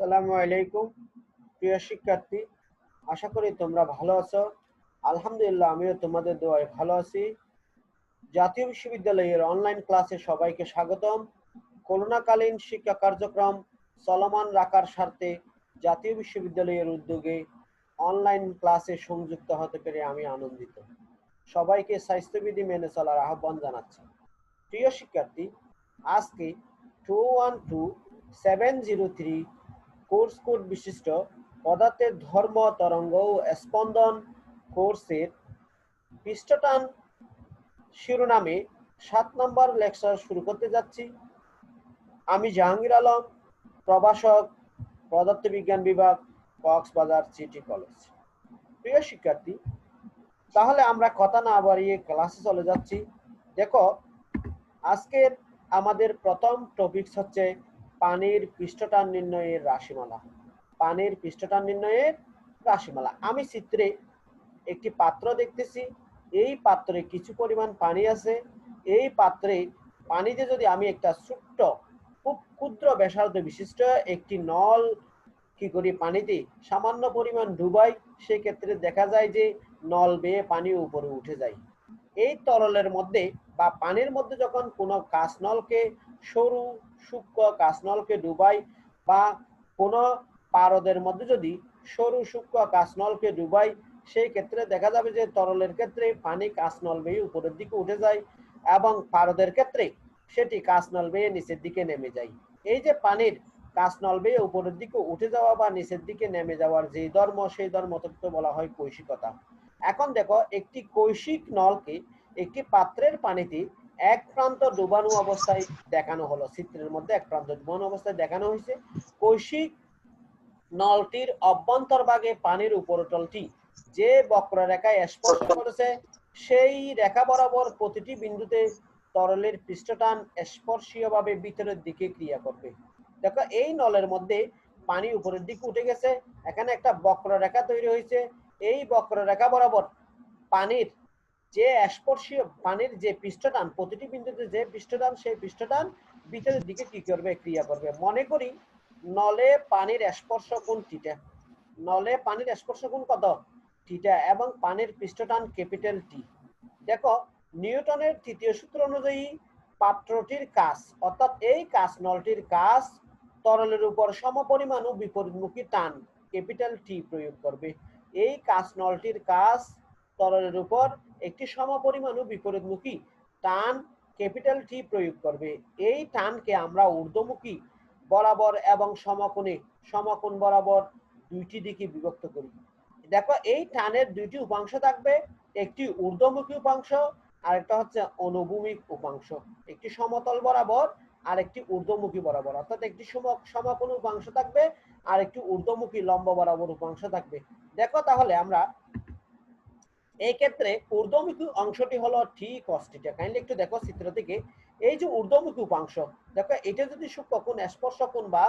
আসসালামু আলাইকুম প্রিয় শিক্ষার্থী, আশা করি তোমরা ভালো আছো। আলহামদুলিল্লাহ, আমিও তোমাদের দোয়ায় ভালো আছি। জাতীয় বিশ্ববিদ্যালয়ের অনলাইন ক্লাসে সবাইকে স্বাগতম। করোনাকালীন শিক্ষা কার্যক্রম চলমান রাখার স্বার্থে জাতীয় বিশ্ববিদ্যালয়ের উদ্যোগে অনলাইন ক্লাসে সংযুক্ত হতে পেরে আমি আনন্দিত। সবাইকে স্বাস্থ্যবিধি মেনে চলার আহ্বান জানাচ্ছি। প্রিয় শিক্ষার্থী, আজকে 212703 কোর্স কোড বিশিষ্ট পদার্থের ধর্ম, তরঙ্গ ও স্পন্দন কোর্সের পৃষ্ঠটান শিরোনামে 7 নম্বর লেকচার শুরু করতে যাচ্ছি। আমি জাহাঙ্গীর আলম, প্রভাষক, পদার্থবিজ্ঞান বিভাগ, কক্সবাজার সিটি কলেজ। প্রিয় শিক্ষার্থী, তাহলে আমরা কথা না বাড়িয়ে ক্লাসে চলে যাচ্ছি। দেখো, আজকের আমাদের প্রথম টপিকস হচ্ছে পানির পৃষ্ঠটান নির্ণয়ের রাশিমালা। পানির পৃষ্ঠটান নির্ণয়ের রাশিমালা। আমি চিত্রে একটি পাত্র দেখতেছি। এই পাত্রে কিছু পরিমাণ পানি আছে। এই পাত্রে পানিতে যদি আমি একটা ছোট্ট, খুব ক্ষুদ্র ব্যাসার্ধ বিশিষ্ট একটি নল কি করি পানিতে সামান্য পরিমাণ ডুবাই, সেক্ষেত্রে দেখা যায় যে নল বেয়ে পানি উপরে উঠে যায়। এই তরলের মধ্যে বা পানির মধ্যে যখন কোনো কাঁচনলকে, সরু সূক্ষ্ম কাঁচনলকে ডুবাই বা কোনো পারদের মধ্যে যদি সরু সূক্ষ্ম কাঁচনলকে ডুবাই, সেই ক্ষেত্রে দেখা যাবে যে তরলের ক্ষেত্রে পানি কাঁচনল বেয়ে উপরের দিকে উঠে যায় এবং পারদের ক্ষেত্রে সেটি কাঁচনল বেয়ে নিচের দিকে নেমে যায়। এই যে পানির কাঁচনল বেয়ে উপরের দিকে উঠে যাওয়া বা নিচের দিকে নেমে যাওয়ার যে ধর্ম, সেই ধর্মকে বলা হয় কৈশিকতা। এখন দেখো, একটি কৈশিক নলকে একটি পাত্রের পানিতে এক প্রান্ত ডুবানো অবস্থায় দেখানো হলো। চিত্রের মধ্যে এক প্রান্ত ডুবানো অবস্থায় দেখানো হয়েছে। কৈশিক নলটির অভ্যন্তরভাগে পানির উপরতলটি যে বক্ররেখায় স্পর্শ করেছে, সেই রেখা বরাবর প্রতিটি বিন্দুতে তরলের পৃষ্ঠটান স্পর্শীয়ভাবে ভিতরের দিকে ক্রিয়া করবে। দেখো, এই নলের মধ্যে পানি উপরের দিকে উঠে গেছে, এখানে একটা বক্ররেখা তৈরি হয়েছে। এই বক্ররেখা বরাবর পানির যে স্পর্শীয় পানির যে পৃষ্ঠটান, প্রতিটি বিন্দুতে যে পৃষ্ঠটান, সেই পৃষ্ঠটান ভিতরের দিকে কি করবে, ক্রিয়া করবে। মনে করি নলে পানির স্পর্শ কোণ থিটা। নলে পানির স্পর্শ কোণ কত? থিটা, এবং পানির পৃষ্ঠটান ক্যাপিটাল টি। দেখো, নিউটনের তৃতীয় সূত্র অনুযায়ী পাত্রটির কাছ, অর্থাৎ এই কাছ নলটির কাছ তরলের উপর সমপরিমাণ ও বিপরীতমুখী টান ক্যাপিটাল টি প্রয়োগ করবে। এই কাছ নলটির কাছ তরলের উপর একটি সমপরিমাণ ও বিপরীতমুখী টান ক্যাপিটাল টি প্রয়োগ করবে। এই টানকে আমরা ঊর্ধ্বমুখী বরাবর এবং সমকোণ বরাবর দুইটি দিকে বিভক্ত করি। দেখো, এই টানের দুইটি উপাংশ থাকবে, একটি ঊর্ধ্বমুখী উপাংশ আর একটা হচ্ছে অনুভূমিক উপাংশ। একটি সমতল বরাবর আর একটি ঊর্ধ্বমুখী বরাবর, অর্থাৎ একটি সমকোণ উপাংশ থাকবে আর একটি ঊর্ধ্বমুখী লম্ব বরাবর উপাংশ থাকবে। দেখো, তাহলে আমরা এই ক্ষেত্রে ঊর্ধ্বমুখী অংশটি হলো টি কস থিটা। কাইন্ডলি একটু দেখো চিত্র থেকে, এই যে ঊর্ধ্বমুখী উপাংশ, দেখো এটা যদি সূক্ষ্ম কোণ স্পর্শ কোণ বা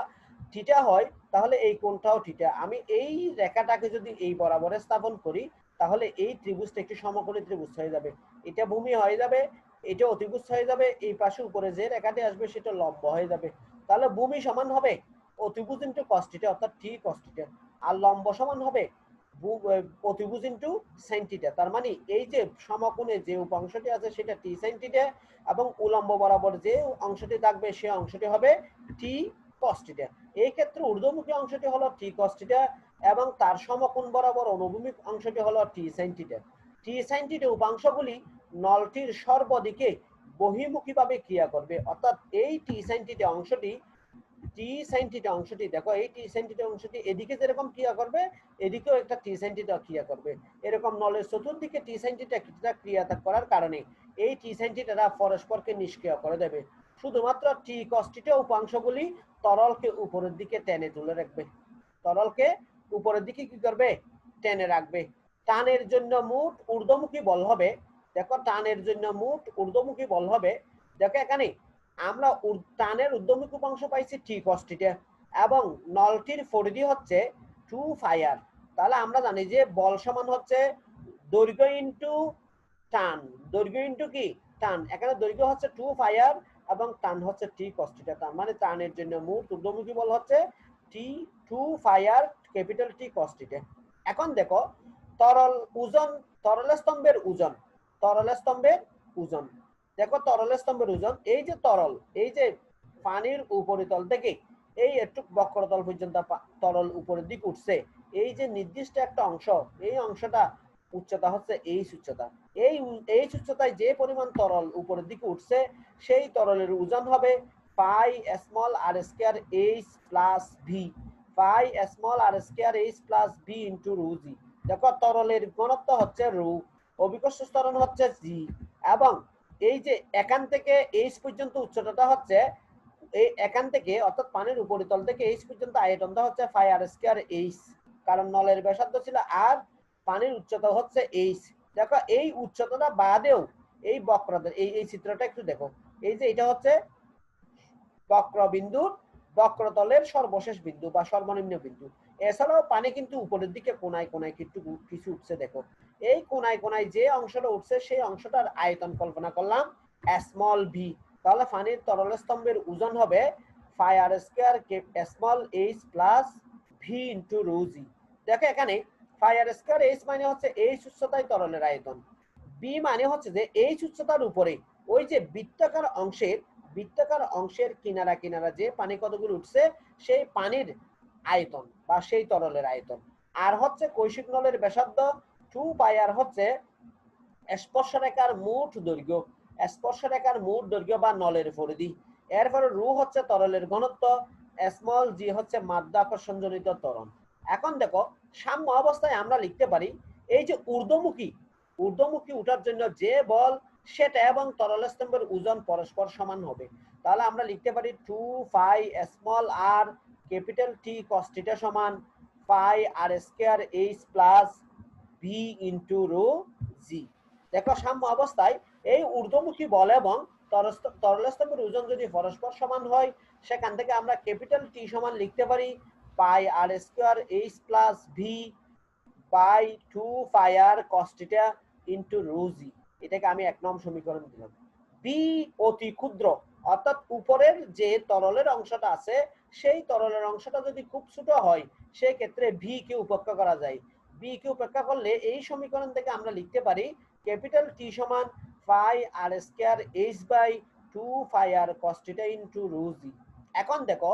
থিটা হয়, তাহলে এই কোণটাও থিটা। আমি এই রেখাটাকে যদি এই বরাবরে স্থাপন করি, তাহলে এই ত্রিভুজটা একটি সমকোণী ত্রিভুজ হয়ে যাবে। এটা ভূমি হয়ে যাবে, এটা অতিভুজ হয়ে যাবে, এই পাশে উপরে যে রেখাটি আসবে সেটা লম্ব হয়ে যাবে। তাহলে ভূমি সমান হবে অতিভুজ ইন্টু কস থিটা, অর্থাৎ টি কস থিটা, আর লম্ব সমান হবে অতিভুজ ইন্টু সাইন থিটা। তার মানে এই যে সমকোণে যে উপাংশটি আছে সেটা টি সাইন থিটা, এবং উলম্ব বরাবর যে অংশটি থাকবে সে অংশটি হবে টি কস থিটা। এই ক্ষেত্রে ঊর্ধ্বমুখী অংশটি হলো টি কস থিটা এবং তার সমকোণ বরাবর অনুভূমিক অংশটি হলো টি সাইন থিটা। টি সাইন থিটা উপাংশগুলি নলটির সর্বদিকে বহির্মুখীভাবে ক্রিয়া করবে, অর্থাৎ এই টি সাইন থিটা অংশটি, টি সাইন থিটা অংশটি, দেখো এই টি সাইন থিটা অংশটি এদিকে যেরকম ক্রিয়া করবে, এদিকেও একটা টি সাইন থিটা ক্রিয়া করবে। এরকম নলের চতুর্দিকে টি সাইন থিটা ক্রিয়া করার কারণে এই টি সাইন থিটারা পরস্পরকে নিষ্ক্রিয় করে দেবে। শুধুমাত্র টি কস থিটা উপাংশগুলি তরলকে উপরের দিকে টেনে তুলে রাখবে। তরলকে উপরের দিকে কি করবে, টেনে রাখবে। টানের জন্য মোট ঊর্ধ্বমুখী বল হবে, দেখো টানের জন্য মোট ঊর্ধ্বমুখী বল হবে, দেখো এখানে আমরা টানের ঊর্ধ্বমুখী অংশ পাইছি টি কস থিটা এবং নলটির পরিধি হচ্ছে 2 পাই আর। তাহলে আমরা জানি যে বল সমান হচ্ছে দৈর্ঘ্য ইনটু টান। দৈর্ঘ্য ইনটু কি, টান। এখানে দৈর্ঘ্য হচ্ছে 2 পাই আর এবং টান হচ্ছে টি কস থিটা। তার মানে টানের জন্য মোট ঊর্ধ্বমুখী বল হচ্ছে টি 2 phi r capital T cos থিটা। এখন দেখো তরল ওজন, তরল স্তম্ভের ওজন, তরল স্তম্ভের ওজন, দেখো তরল স্তম্ভের ওজন, এই যে তরল, এই যে পানির উপরিতল থেকে এই একটু বক্রতল পর্যন্ত তরল উপরের দিকে উঠছে, এই যে নির্দিষ্ট একটা অংশ, এই অংশটা উচ্চতা হচ্ছে এইচ উচ্চতা। এই এইচ উচ্চতায় যে পরিমাণ তরল উপরের দিকে উঠছে সেই তরলের ওজন হবে pi small r square h plus v, pi small r square h plus v into rho g. দেখো তরলের ঘনত্ব হচ্ছে রু, অভিকর্ষ ত্বরণ হচ্ছে জি, এবং এই যে এখান থেকে এইচ পর্যন্ত উচ্চতাটা হচ্ছে, এই এখান থেকে অর্থাৎ পানির উপরিতল থেকে এইচ পর্যন্ত আয়তনটা হচ্ছে পাই আর স্কয়ার এইচ, কারণ নলের ব্যাসার্ধ ছিল আর, পানির উচ্চতা হচ্ছে এইচ। দেখো এই উচ্চতাটা বাদেও এই বক্রদের এই চিত্রটা একটু দেখো, এই যে এটা হচ্ছে বক্রবিন্দুর বক্রতলের সর্বশেষ বিন্দু বা সর্বনিম্ন বিন্দু। এছাড়াও পানি কিন্তু উপরের দিকে কোনায় কোনায় কিছু উঠছে, দেখো এই কোনায় কোনায় যে অংশটা উঠছে সেই অংশটার আয়তন কল্পনা করলাম স্মল ভি। তাহলে পানির তরল স্তম্ভের ওজন হবে pi r square small h plus v into rho g. দেখো এখানে পাই আর স্কয়ার এইচ মানে হচ্ছে এইচ উচ্চতায় তরলের আয়তন, বি মানে হচ্ছে যে এইচ উচ্চতার উপরে ওই যে বৃত্তাকার অংশের কিনারা কিনারা যে পানি কতগুলো উঠছে সেই পানির আয়তন বা সেই তরলের আয়তন। আর হচ্ছে কৈশিক নলের ব্যাসার্ধ 2 পাই আর হচ্ছে স্পর্শরেখার মোট দৈর্ঘ্য, স্পর্শরেখার মোট দৈর্ঘ্য বা নলের পরিধি। এরপরে রু হচ্ছে তরলের ঘনত্ব, স্মল জি হচ্ছে মাধ্যাকর্ষণজনিত ত্বরণ। এখন দেখো সাম্য অবস্থায় আমরা লিখতে পারি এই যে ঊর্ধ্বমুখী উঠার জন্য যে বল সেটা এবং তরল স্তম্ভের ওজন পরস্পর সমান হবে। তাহলে আমরা লিখতে পারি 2 pi small r capital T cos theta সমান pi r square h plus v into rho g. দেখো সাম্য অবস্থায় এই ঊর্ধ্বমুখী বল এবং তরল স্তম্ভের ওজন যদি পরস্পর সমান হয় সেখান থেকে আমরা ক্যাপিটাল টি সমান লিখতে পারি pi r square h plus v by 2 pi r cos theta into rho g. এটাকে আমি 1 নং সমীকরণ দিলাম। বি অতি ক্ষুদ্র, অর্থাৎ উপরের যে তরলের অংশটা আছে সেই তরলের অংশটা যদি খুব ছোট হয় সেই ক্ষেত্রে ভি কে উপেক্ষা করা যায়। বি কে উপেক্ষা করলে এই সমীকরণ থেকে আমরা লিখতে পারি ক্যাপিটাল টি সমান pi r square h by 2 pi r cos theta into rho g. এখন দেখো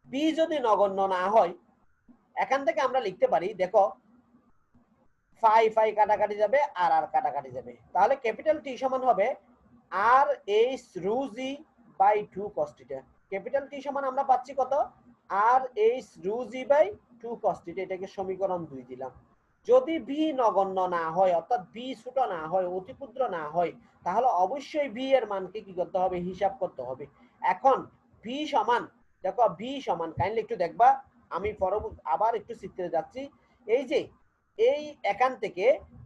বি যদি নগণ্য না হয় এখান থেকে আমরা লিখতে পারি, দেখো ফাই ফাই কাটাকাটি যাবে আর আর কাটাকাটি যাবে, তাহলে ক্যাপিটাল টি সমান হবে r h rho G by 2 cos theta. Capital T সমান আমরা পাচ্ছি কত, আর h rho G by 2 cos theta. এটাকে সমীকরণ 2 দিলাম। যদি ভি নগণ্য না হয় অর্থাৎ ভি ছোট না হয়, অতি ক্ষুদ্র না হয়, তাহলে অবশ্যই ভি এর মানকে কি করতে হবে, হিসাব করতে হবে। এখন ভি সমান, দেখো ভি সমান কাইন্ডলি একটু দেখবা, আমি পরবর্তী আবার একটু চিত্রে যাচ্ছি। এই যে এই এখান থেকে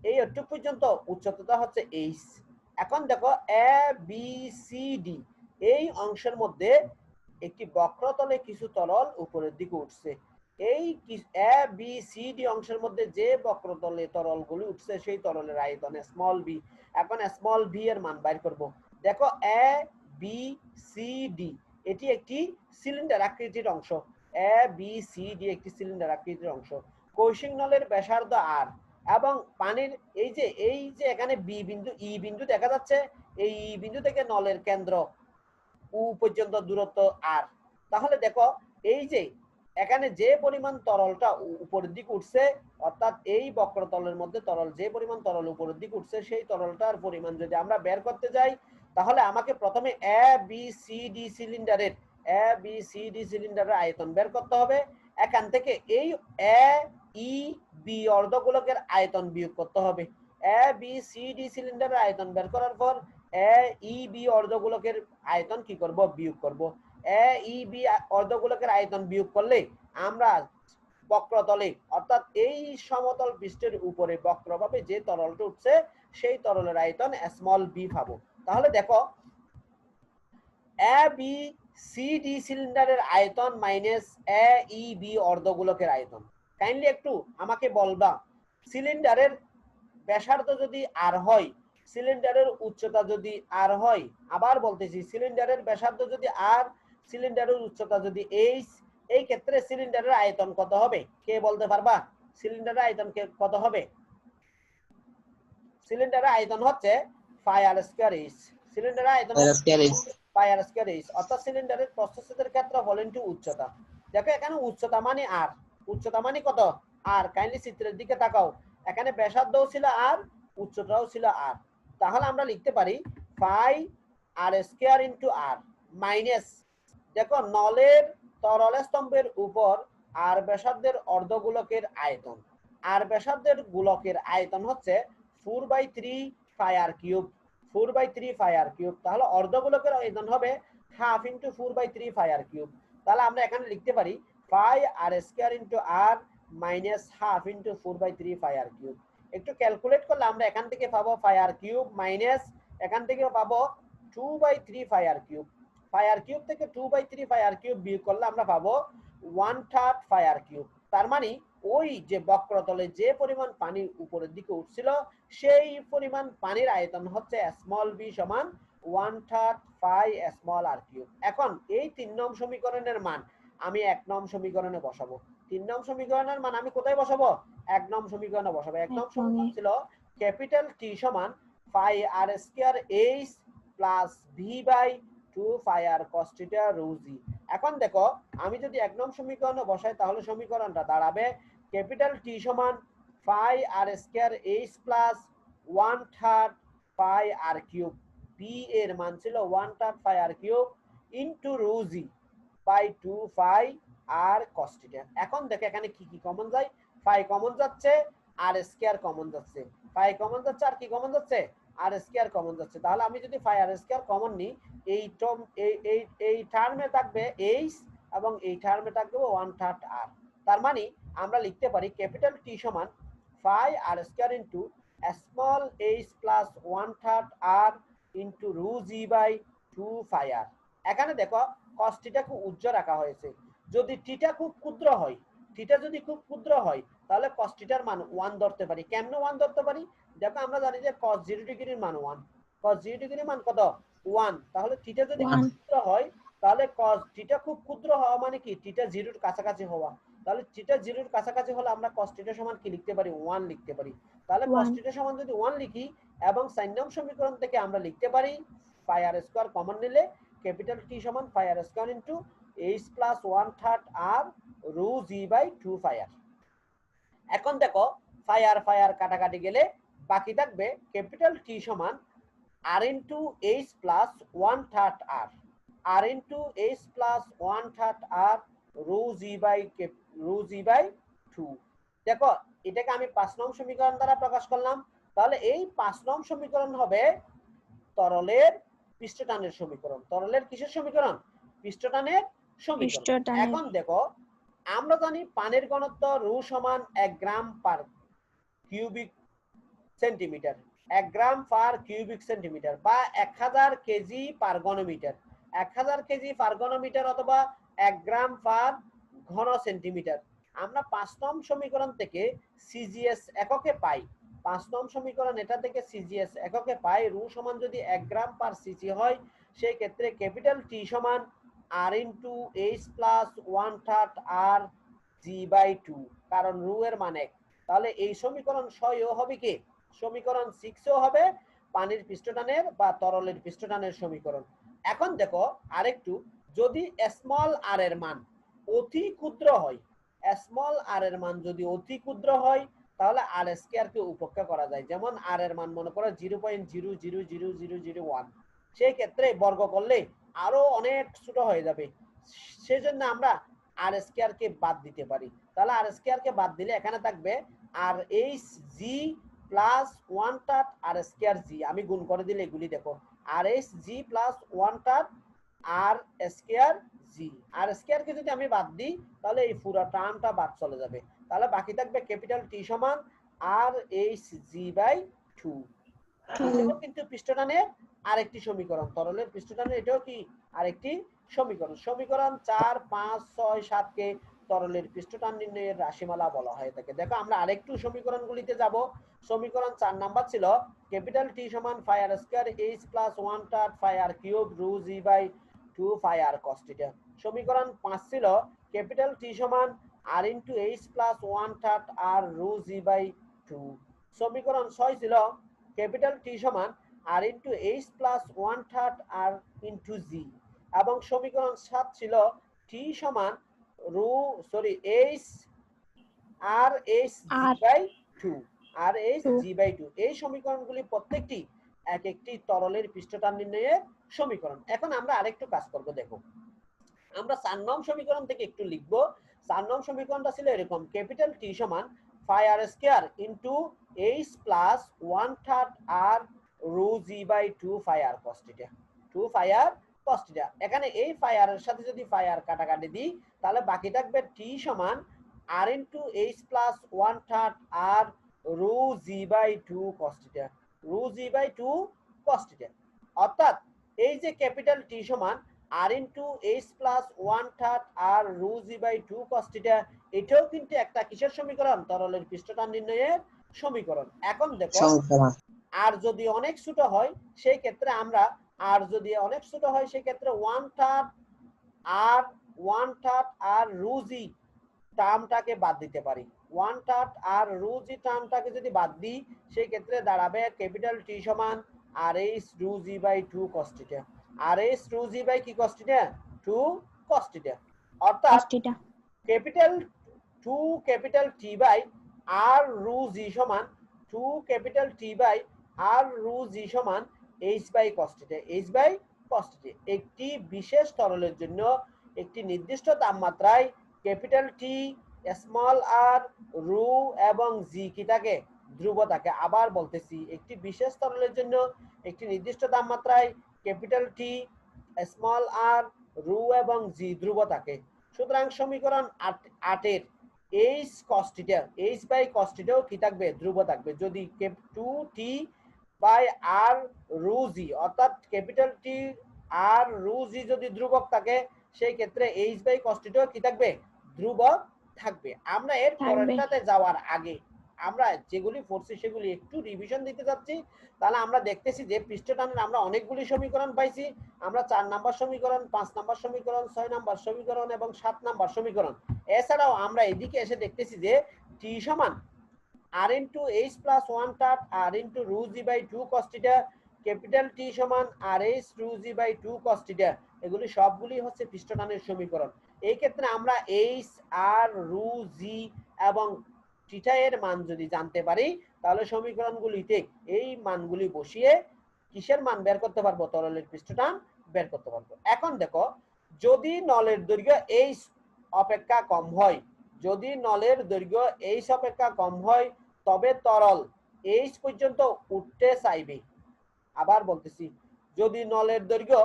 এই একটু পর্যন্ত উচ্চতা হচ্ছে এইচ। এখন দেখো এ বি সি ডি এই অংশের মধ্যে একটি বক্রতলে কিছু তরল উপরের দিকে উঠছে। এই এ বি সি ডি অংশের মধ্যে যে বক্রতলে তরলগুলি উঠছে সেই তরলের আয়তন স্মল বি। এখন স্মল বি এর মান বাইর করব। দেখো এ বি সি ডি এটি একটি সিলিন্ডার আকৃতির অংশ, এ বি সি ডি একটি সিলিন্ডার আকৃতির অংশ। কৌশিক নলের ব্যাসার্ধ আর এবং পানির এই যে এখানে বি বিন্দু ই বিন্দু দেখা যাচ্ছে, এই ই বিন্দু থেকে নলের কেন্দ্র উ পর্যন্ত দূরত্ব আর। তাহলে দেখো এই যে এখানে যে পরিমাণ তরলটা উপরের দিকে উঠছে অর্থাৎ এই বক্রতলের মধ্যে তরল যে পরিমাণ তরল উপরের দিকে উঠছে সেই তরলটার পরিমাণ যদি আমরা বের করতে যাই তাহলে আমাকে প্রথমে এ বি সি ডি সিলিন্ডারের আয়তন বের করতে হবে। এখান থেকে এই এ ই বি অর্ধগোলকের আয়তন বিয়োগ করতে হবে। এ বি সি ডি সিলিন্ডারের আয়তন বের করার পর এ ই বি অর্ধগোলকের আয়তন কি করব, বিয়োগ করব। এ ই বি অর্ধগোলকের আয়তন বিয়োগ করলে আমরা বক্রতলে অর্থাৎ এই সমতল পৃষ্ঠের উপরে বক্রভাবে যে তরলটা উঠছে সেই তরলের আয়তন স্মল বি পাবো। তাহলে দেখো এ বি সি ডি সিলিন্ডারের আয়তন মাইনাস এ ই বি অর্ধগোলকের আয়তন। কাইন্ডলি একটু আমাকে বলবা সিলিন্ডারের ব্যাসার্ধ যদি আর হয়, সিলিন্ডারের উচ্চতা যদি আর হয়, আবার বলতেছি সিলিন্ডারের ব্যাসার্ধ যদি আর, সিলিন্ডারের উচ্চতা যদি এইচ, এই ক্ষেত্রে সিলিন্ডারের আয়তন কত হবে? কে বলতে পারবা সিলিন্ডারের আয়তন কত হবে? সিলিন্ডারের আয়তন হচ্ছে ফায়ার স্কয়ার এইচ। সিলিন্ডারের আয়তন ফায়ার স্কয়ার এইচ, অর্থাৎ সিলিন্ডারের প্রস্থচ্ছেদের ক্ষেত্রফল ইনটু উচ্চতা। দেখো এখানে উচ্চতা মানে আর, উচ্চতা মানে কত? আর। কাইন্ডলি চিত্রের দিকে তাকাও, এখানে ব্যাসার্ধও ছিল আর, উচ্চতাও ছিল আর। তাহলে আমরা লিখতে পারি ফাই আর স্কয়ার ইনটু আর মাইনাস, দেখো নলের তরল স্তম্ভের উপর আর ব্যাসার্ধের অর্ধগোলকের আয়তন। আর ব্যাসার্ধের গোলকের আয়তন হচ্ছে 4/3 ফায়ার কিউব, 4/3 ফায়ার কিউব। তাহলে অর্ধগোলকের আয়তন হবে হাফ ইন্টু 4/3 ফায়ার কিউব। তাহলে আমরা এখানে লিখতে পারি pi r square into r minus half into 4/3 pi r cube. একটু ক্যালকুলেট করলে আমরা এখান থেকে পাবো ফায়ার কিউব মাইনাস এখান থেকে পাবো 2/3 ফায়ার কিউব। ফায়ার কিউব থেকে 2/3 ফায়ার কিউব বিয়োগ করলে আমরা পাবো 1/3 ফায়ার কিউব। তার মানে ওই যে বক্রতলে যে পরিমাণ পানি উপরের দিকে উঠছিল সেই পরিমাণ পানির আয়তন হচ্ছে স্মল বি সমান 1/3 ফাই স্মল আর কিউব। এখন এই 3 নং সমীকরণের মান আমি 1 নং সমীকরণে বসাবো। 3 নং সমীকরণের মান আমি কোথায় বসাবো? 1 নং সমীকরণে বসাবো। 1 নং সমীকরণ ছিল ক্যাপিটাল টি সমান phi r square h plus v by 2 phi r cos theta rho g. এখন দেখো আমি যদি 1 নং সমীকরণে বসাই তাহলে সমীকরণটা দাঁড়াবে ক্যাপিটাল টি সমান phi r square h plus 1/3 phi r cube, P এর মান ছিল 1/3 phi r cube into rho g by 2 phi r cos থিটা। এখন দেখো এখানে কি কি কমন যায়? ফাই কমন যাচ্ছে, আর স্কয়ার কমন যাচ্ছে, ফাই কমন যাচ্ছে আর কি কমন যাচ্ছে? আর স্কয়ার কমন যাচ্ছে। তাহলে আমি যদি ফাই আর স্কয়ার কমন নিই, এই টার্মে থাকবে এইচ এবং এই টার্মে থাকবে 1/3 আর। তার মানে আমরা লিখতে পারি ক্যাপিটাল টি সমান phi r square into small h plus 1/3 r into rho g by 2 phi r. এখানে দেখো cos থিটাকে উজ্জ্বল রাখা হয়েছে। যদি থিটা খুব ক্ষুদ্র হয়, থিটা যদি খুব ক্ষুদ্র হয় তাহলে cos থিটার মান 1 ধরতে পারি। কেমনে 1 ধরতে পারি? দেখো আমরা জানি যে cos 0 ডিগ্রির মান 1, cos 0 ডিগ্রির মান কত? 1। তাহলে থিটা যদি খুব ক্ষুদ্র হয় তাহলে cos থিটা খুব ক্ষুদ্র হওয়া মানে কি? থিটা 0 এর কাছাকাছি হওয়া। তাহলে থিটা 0 এর কাছাকাছি হলে আমরা cos থিটা সমান কি লিখতে পারি? 1 লিখতে পারি। তাহলে cos থিটা সমান যদি 1 লিখি এবং 4 নং সমীকরণ থেকে আমরা লিখতে পারি ফাই আর স্কয়ার কমন নিলে ক্যাপিটাল টি সমান phi r square into h plus 1/3 r rho g by 2 phi r. এখন দেখো ফাই আর কাটাকাটি গেলে বাকি থাকবে ক্যাপিটাল টি সমান r into h plus 1/3 r, r into h plus 1/3 r rho g by 2। দেখো এটাকে আমি 5 নং সমীকরণ দ্বারা প্রকাশ করলাম। তাহলে এই 5 নং সমীকরণ হবে তরলের পৃষ্ঠটানের সমীকরণ। তরলের কিসের সমীকরণ? পৃষ্ঠটানের সমীকরণ। এখন দেখো আমরা জানি পানির ঘনত্ব রো সমান 1 গ্রাম পার কিউবিক সেন্টিমিটার, 1 গ্রাম পার কিউবিক সেন্টিমিটার বা 1000 কেজি পার ঘনমিটার, 1000 কেজি পার ঘনমিটার অথবা 1 গ্রাম পার ঘন সেন্টিমিটার। আমরা 5 নং সমীকরণ থেকে সিজিএস এককে পাই। 5 নং সমীকরণ এটা থেকে সিজিএস এককে পাই রো সমান যদি 1 গ্রাম পার সিসি হয় সেই ক্ষেত্রে ক্যাপিটাল টি সমান r into h plus 1/3 r g by 2, কারণ রো এর মান 1। তাহলে এই সমীকরণ 6 হবে কি? সমীকরণ 6 হবে পানির পৃষ্ঠটানের বা তরলের পৃষ্ঠটানের সমীকরণ। এখন দেখো আরেকটু, যদি স্মল আর এর মান অতি ক্ষুদ্র হয়, স্মল আর এর মান যদি অতি ক্ষুদ্র হয় তাহলে আর স্কয়ার কে উপেক্ষা করা যায়। যেমন আর এর মান মনে করো 0.0000001, সেই ক্ষেত্রে বর্গ করলে আরো অনেক ছোট হয়ে যাবে। সেজন্য আমরা আর স্কয়ার কে বাদ দিতে পারি। তাহলে আর স্কয়ার কে বাদ দিলে এখানে থাকবে আর এইচ জি প্লাস 1/3 আর স্কয়ার জি। আমি গুণ করে দিলে এগুলি দেখো আর এইচ জি প্লাস 1/3 আর স্কয়ার জি। আর স্কয়ার কে যদি আমি বাদ দিই তাহলে এই পুরো টার্মটা বাদ চলে যাবে। তাহলে বাকি থাকবে ক্যাপিটাল টি সমান আর এইচ জি বাই 2। এটাও কিন্তু পৃষ্ঠটানের আরেকটি সমীকরণ, তরলের পৃষ্ঠটানের এটাও কি আরেকটি সমীকরণ। সমীকরণ 4, 5, 6, 7 কে তরলের পৃষ্ঠটান নির্ণয়ের রাশিমালা বলা হয়ে থাকে। দেখো আমরা আরেকটু সমীকরণগুলিতে যাব। সমীকরণ 4 নাম্বার ছিল ক্যাপিটাল টি সমান phi r square h plus 1/3 phi r cube rho g by 2 phi r cos theta। সমীকরণ 5 ছিল ক্যাপিটাল T সমান r into h plus 1/3 r rho g by 2। সমীকরণ 6 ছিল ক্যাপিটাল T সমান r into h plus 1/3 r into g। এবং সমীকরণ 7 ছিল T সমান h r h g by 2 r h g by 2। এই সমীকরণগুলি প্রত্যেকটি এক একটি তরলের পৃষ্ঠটান নির্ণয়ের সমীকরণ। এখন আমরা আরেকটু কাজ করব, দেখো আমরা 4 নং সমীকরণ থেকে একটু লিখব। 4 নং সমীকরণটা ছিল এরকম, ক্যাপিটাল T সমান phi r square into h plus 1/3 r rho g by 2 phi r cos theta। 2 phi r cos theta। এখানে এই phi r এর সাথে যদি phi r কাটাকাটি দিই তাহলে বাকি থাকবে T সমান r into h plus 1/3 r rho g by 2 cos theta। rho g by 2 cos theta। অর্থাৎ এই যে ক্যাপিটাল T সমান r into h plus 1/3 r rho g by 2 cos theta, এটাও কিন্তু একটা কিসের সমীকরণ? তরলের পৃষ্ঠটান নির্ণয়ের সমীকরণ। এখন দেখো আর যদি অনেক ছোট হয় সেই ক্ষেত্রে আমরা সেই ক্ষেত্রে 1/3 r rho g টার্মটাকে বাদ দিতে পারি। 1/3 r rho g টার্মটাকে যদি বাদ দিই সেই ক্ষেত্রে দাঁড়াবে ক্যাপিটাল T সমান rh rho g by 2 cos theta। rh rho g by কি cos theta? 2 cos theta। অর্থাৎ capital 2 capital T by r rho g সমান 2 capital T by r rho g সমান h by cos theta। h by cos theta। একটি বিশেষ তরলের জন্য একটি নির্দিষ্ট তাপমাত্রায় capital T, small r, rho এবং জি কি থাকে? ধ্রুব থাকে। আবার বলতেছি, একটি বিশেষ তরলের জন্য একটি নির্দিষ্ট তাপমাত্রায় capital T, small r, rho এবং জি ধ্রুব থাকে। সুতরাং সমীকরণ 8 এর h cos theta, h by cos theta ও কি থাকবে? ধ্রুব থাকবে। যদি 2t বাই r রো জি অর্থাৎ ক্যাপিটাল T আর রো জি যদি ধ্রুবক থাকে সেই ক্ষেত্রে h বাই cos theta কি থাকবে? ধ্রুবক থাকবে। আমরা এর পরেরটাতে যাওয়ার আগে আমরা যেগুলি পড়ছি সেগুলি একটু রিভিশন দিতে যাচ্ছি। তাহলে আমরা দেখতেছি যে পৃষ্ঠটানের আমরা অনেকগুলি সমীকরণ পাইছি। আমরা 4 নাম্বার সমীকরণ, 5 নাম্বার সমীকরণ, 6 নাম্বার সমীকরণ এবং 7 নাম্বার সমীকরণ। এছাড়াও আমরা এদিকে এসে দেখতেছি যে T সমান r into h plus 1/3 r into rho g by 2 cos theta, capital T সমান rh rho g by 2 cos theta। এগুলি সবগুলি হচ্ছে পৃষ্ঠটানের সমীকরণ। এই ক্ষেত্রে আমরা h, r, rho g এবং থিটা এর মান যদি জানতে পারি তাহলে সমীকরণগুলিতে এই মানগুলি বসিয়ে কিসের মান বের করতে পারবো? তরলের পৃষ্ঠটান বের করতে পারবো। এখন দেখো, যদি নলের দৈর্ঘ্য h অপেক্ষা কম হয়, যদি নলের দৈর্ঘ্য h অপেক্ষা কম হয় তবে তরল h পর্যন্ত উঠতে চাইবে। আবার বলতেছি, যদি নলের দৈর্ঘ্য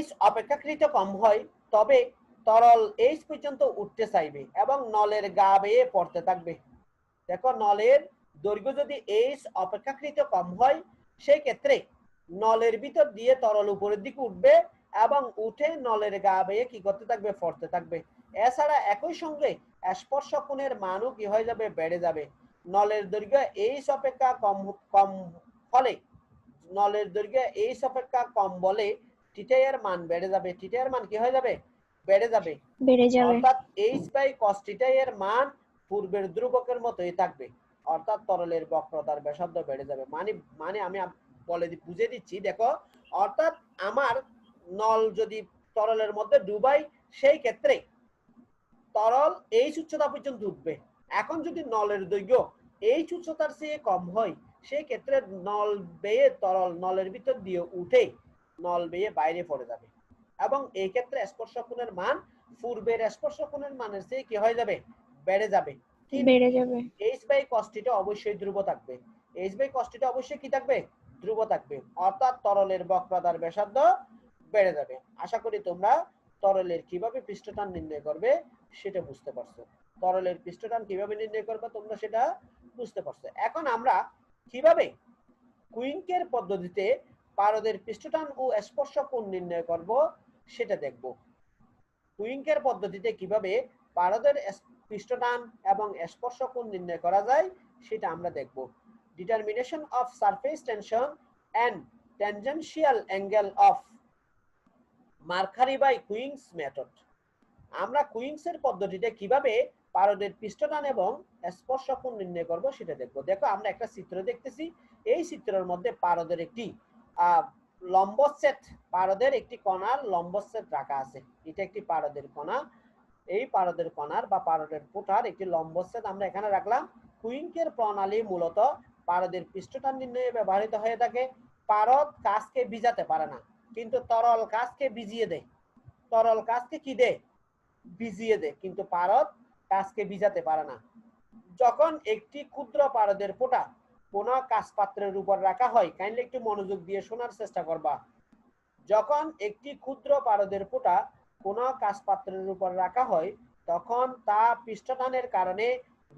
h অপেক্ষাকৃত কম হয় তবে তরল h পর্যন্ত উঠতে চাইবে এবং নলের গা বেয়ে পড়তে থাকবে। দেখো, নলের দৈর্ঘ্য যদি h অপেক্ষাকৃত কম হয় সেই ক্ষেত্রে নলের ভিতর দিয়ে তরল উপরের দিকে উঠবে এবং উঠে নলের গা বেয়ে কি করতে থাকবে? পড়তে থাকবে। এছাড়া একই সঙ্গে স্পর্শ কোণের মানও কি হয়ে যাবে? বেড়ে যাবে। নলের দৈর্ঘ্য h অপেক্ষা কম হলে, নলের দৈর্ঘ্য h অপেক্ষা কম বলে থিটা এর মান বেড়ে যাবে। থিটা এর মান কি হয়ে যাবে? বেড়ে যাবে। অর্থাৎ h বাই cos থিটা এর মান পূর্বের ধ্রুবকের মতোই থাকবে। অর্থাৎ তরলের বক্রতার ব্যাসার্ধ বেড়ে যাবে। মানে আমি বুঝে দিচ্ছি, দেখো, অর্থাৎ আমার নল যদি তরলের মধ্যে ডুবাই সেই ক্ষেত্রে তরল h উচ্চতা পর্যন্ত উঠবে। এখন যদি নলের দৈর্ঘ্য h উচ্চতার চেয়ে কম হয় সেই ক্ষেত্রে নল বেয়ে তরল নলের ভিতর দিয়ে উঠে নল বেয়ে বাইরে পড়ে যাবে এবং এই ক্ষেত্রে স্পর্শ কোণের মান পূর্বের স্পর্শ কোণের মানের চেয়ে কি হয়ে যাবে? বেড়ে যাবে। h বাই cos থিটা অবশ্যই ধ্রুব থাকবে। h বাই cos থিটা অবশ্যই কি থাকবে? ধ্রুব থাকবে। অর্থাৎ তরলের বক্রতার ব্যাসার্ধ বেড়ে যাবে। আশা করি তোমরা তরলের কিভাবে পৃষ্ঠটান নির্ণয় করবে সেটা বুঝতে পারছো। তরলের পৃষ্ঠটান কিভাবে নির্ণয় করবে তোমরা সেটা বুঝতে পারছো। এখন আমরা কিভাবে কুইঙ্কের পদ্ধতিতে পারদের পৃষ্ঠটান ও স্পর্শ কোণ নির্ণয় করব সেটা দেখব। কুইঙ্কের পদ্ধতিতে কিভাবে পারদের পৃষ্ঠটান এবং স্পর্শ কোণ নির্ণয় করা যায় সেটা আমরা দেখব। Determination of surface tension and tangential angle of Mercuri by Quine's method। আমরা কুইন্সের পদ্ধতিতে কিভাবে পারদের পৃষ্ঠটান এবং স্পর্শ কোণ নির্ণয় করব সেটা দেখব। দেখো আমরা একটা চিত্র দেখতেছি, এই চিত্রের মধ্যে পারদের একটি লম্বচ্ছেদ, পারদের একটি কণার লম্বচ্ছেদ রাখা আছে। এটা একটি পারদের কণা, এই পারদের কণার বা পারদের ফোঁটার একটি লম্বচ্ছেদ আমরা এখানে রাখলাম। কুইন্কের প্রণালী মূলত পারদের পৃষ্ঠটান নির্ণয়ে ব্যবহৃত হয়ে থাকে। পারদ কাঁচকে ভিজাতে পারে না, কিন্তু তরল কাঁচকে ভিজিয়ে দেয়। তরল কাঁচকে কি দেয়? ভিজিয়ে দেয়, কিন্তু পারদ কাঁচকে ভিজাতে পারে না। যখন একটি ক্ষুদ্র পারদের ফোঁটা কোনো কাঁচ পাত্রের উপর রাখা হয়, কাইন্ডলি একটু মনোযোগ দিয়ে শোনার চেষ্টা করবা। যখন একটি ক্ষুদ্র পারদের ফোঁটা কোনো কাঁচ পাত্রের উপর রাখা হয়, তখন তা পৃষ্ঠটানের কারণে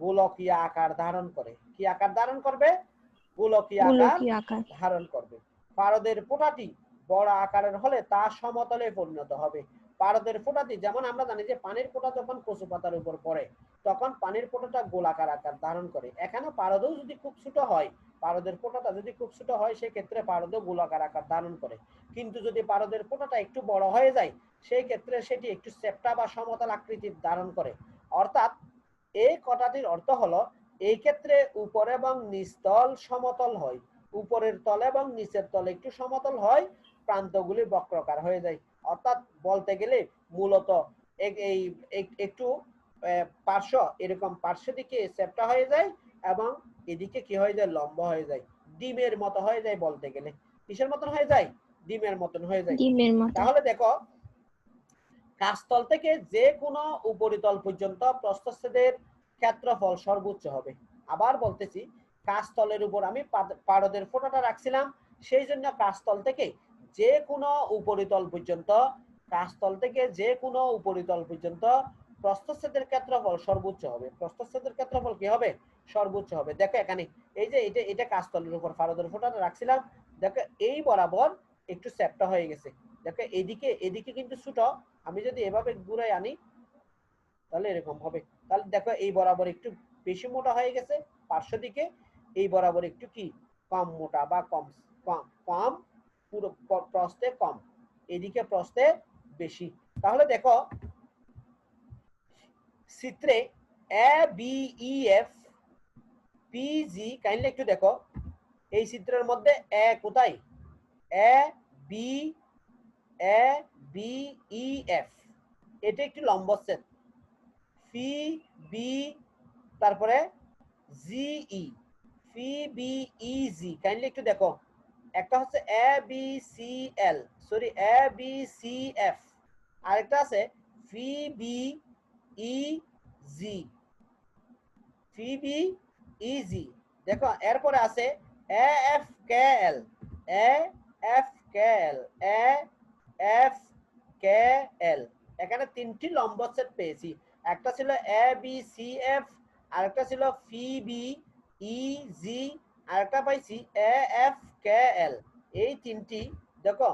গোলকীয় আকার ধারণ করে। কি আকার ধারণ করবে? গোলকীয় আকার ধারণ করবে। পারদের ফোঁটাটি বড় আকারের হলে তা সমতলে পরিণত হবে। পারদের ফোঁটাটি, যেমন আমরা জানি যে পানির ফোঁটা যখন কচু পাতার উপর পড়ে তখন পানির ফোঁটাটা গোলাকার আকার ধারণ করে। এখানে পারদও যদি খুব ছোট হয়, পারদের ফোঁটাটা যদি খুব ছোট হয়, সেক্ষেত্রে পারদও গোলাকার আকার ধারণ করে। কিন্তু যদি পারদের ফোঁটাটা একটু বড় হয়ে যায়, সেই ক্ষেত্রে সেটি একটু চ্যাপ্টা বা সমতল আকৃতির ধারণ করে। অর্থাৎ এই কথাটির অর্থ হলো, এই ক্ষেত্রে উপর এবং নিচ তল সমতল হয়, উপরের তল এবং নিচের তল একটু সমতল হয়, প্রান্তগুলি বক্রাকার হয়ে যায়। অর্থাৎ বলতে গেলে মূলত এই একটু পার্শ্ব, এরকম পার্শ্ব দিকে চ্যাপ্টা হয়ে যায় এবং এদিকে কি হয়ে যায়? লম্ব হয়ে যায়, ডিমের মতো হয়ে যায়। বলতে গেলে কিসের মতন হয়ে যায়? ডিমের মতন হয়ে যায়। তাহলে দেখো, কাঁচতল থেকে যে কোনো উপরিতল পর্যন্ত প্রস্থচ্ছেদের ক্ষেত্রফল সর্বোচ্চ হবে। আবার বলতেছি, কাঁচতলের উপর আমি পারদের ফোঁটাটা রাখছিলাম, সেই জন্য কাঁচতল থেকে যে কোনো উপরিতল পর্যন্ত, কাঁচতল থেকে যে কোনো উপরিতল পর্যন্ত প্রস্থচ্ছেদের ক্ষেত্রফল সর্বোচ্চ হবে। প্রস্থচ্ছেদের ক্ষেত্রফল কি হবে? সর্বোচ্চ হবে। দেখো এখানে এই যে এটা কাঁচতলের উপর পারদের ফোঁটাটা রাখছিলাম, দেখো এই বরাবর একটু চ্যাপ্টা হয়ে গেছে। দেখো এদিকে কিন্তু ছোট, আমি যদি এভাবে ঘুরে আনি তাহলে এরকম হবে। তাহলে দেখো এই বরাবর একটু বেশি মোটা হয়ে গেছে পার্শ্ব দিকে, এই বরাবর একটু কি কম মোটা বা কম কম পুরো প্রস্থে কম, এদিকে প্রস্থে বেশি। তাহলে দেখো চিত্রে A B E F P G, kindly একটু দেখো এই চিত্রের মধ্যে এ কোথায়? এ বি ই এফ, এটা একটি লম্বচ্ছেদ। পি বি, তারপরে G E, P B E G, kindly একটু দেখো। একটা হচ্ছে A B C L, sorry A B C F, আরেকটা আছে P B E G, P B E G. দেখো এরপরে আছে A F K L, A F K L, A F K L. এখানে তিনটি লম্বচ্ছেদ পেয়েছি। একটা ছিল এ বি সি এফ, আরেকটা ছিল পি বি ই জি, আরেকটা পাইছি এ এফ কে এল। এই তিনটি দেখো